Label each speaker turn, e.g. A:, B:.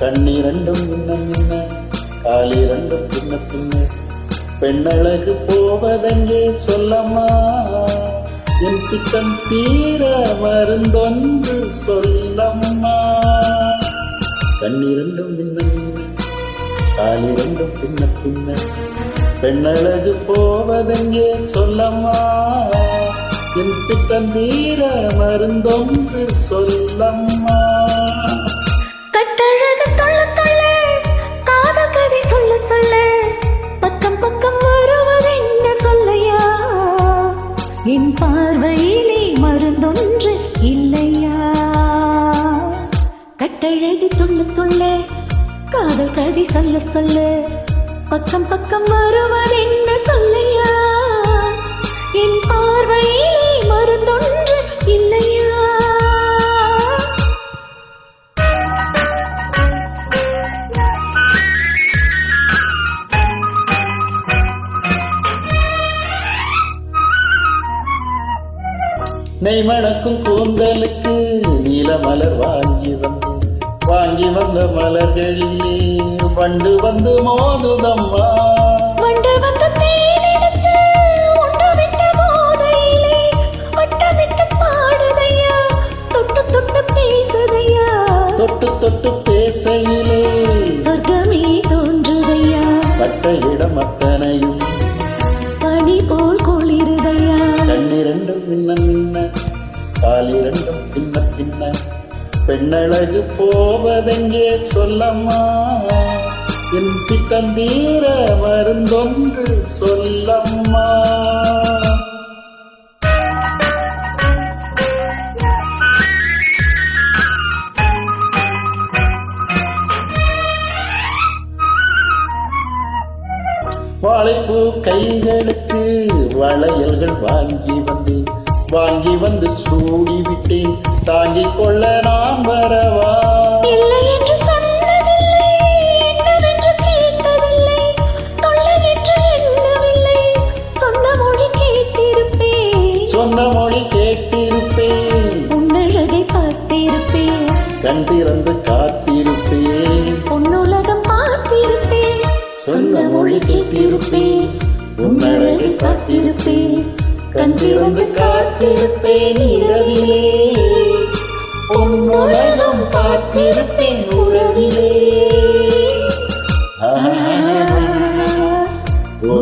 A: கண்ணிரண்டும் மின்ன மின்ன காலிரண்டும் பின்ன பின்ன பெண்ணழகு போவதெங்கே சொல்லம்மா என் பித்தன் தீர மருந்தொன்று சொல்லம்மா கண்ணிரண்டும் மின்ன மின்ன காலிரண்டும் பின்ன பின்ன பெண்ணழகு போவதெங்கே சொல்லம்மா என் பித்தன் தீர மருந்தொன்று சொல்லம்மா
B: கட்டழகு தொள்ள தொள்ள காதல் கதை சொல்ல சொல்ல பக்கம் பக்கம் வருவது என்ன சொல்லையா என் பார்வையிலே மருந்தொன்று இல்லையா கட்டழகு தொள்ள தொள்ள காதல் கதை சொல்ல சொல்ல பக்கம் பக்கம் வருவது என்ன சொல்லையா என் பார்வையிலே மருந்தொன்று இல்லையா
A: நெய் மணக்கும் கூந்தலுக்கு நீல மலர் வாங்கி வந்த மலர்களிலே வண்டு வந்து மோதுதம்மா
B: வண்டு வந்து தேனெடுத்து உண்டவிட்ட போதையிலே வட்டமிட்டு பாடுதையா தொட்டு தொட்டு பேசுதையா
A: தொட்டு தொட்டு பேசையிலே
B: சொர்க்கமே தோன்றுதையா
A: பட்ட இடம் அத்தனையும்
B: பனி போல் குளிருதையா
A: கண்ணிரண்டும் மின்ன மின்ன காலிரண்டும் பின்ன பின்ன பெண்ணழகு போவதெங்கே சொல்லம்மா என் பித்தன் தீர மருந்தொன்று சொல்லம்மா வாழைப்பூ கைகளுக்கு வளையல்கள் வாங்கி வந்து சூடிவிட்டேன் தாங்கிக் கொள்ள நான் வரவா
B: இல்லை என்று சொன்னதில்லை என்னவென்று கேட்டதில்லை தொல்லை என்று எண்ணவில்லை சொந்த மொழி கேட்டிருப்பேன்
A: உன்னழகை
B: பார்த்திருப்பேன்
A: கண் திறந்து காத்திருப்பேன்
B: பொன்னுலகம் பார்த்திருப்பேன்
A: சொந்த மொழி கேட்டிருப்பேன் உன்னழகை பார்த்திருப்பேன் கண் திறந்து காத்திருப்பேன் இரவிலே பொன்னுலகம் பார்த்திருப்பேன் உறவிலே ஓ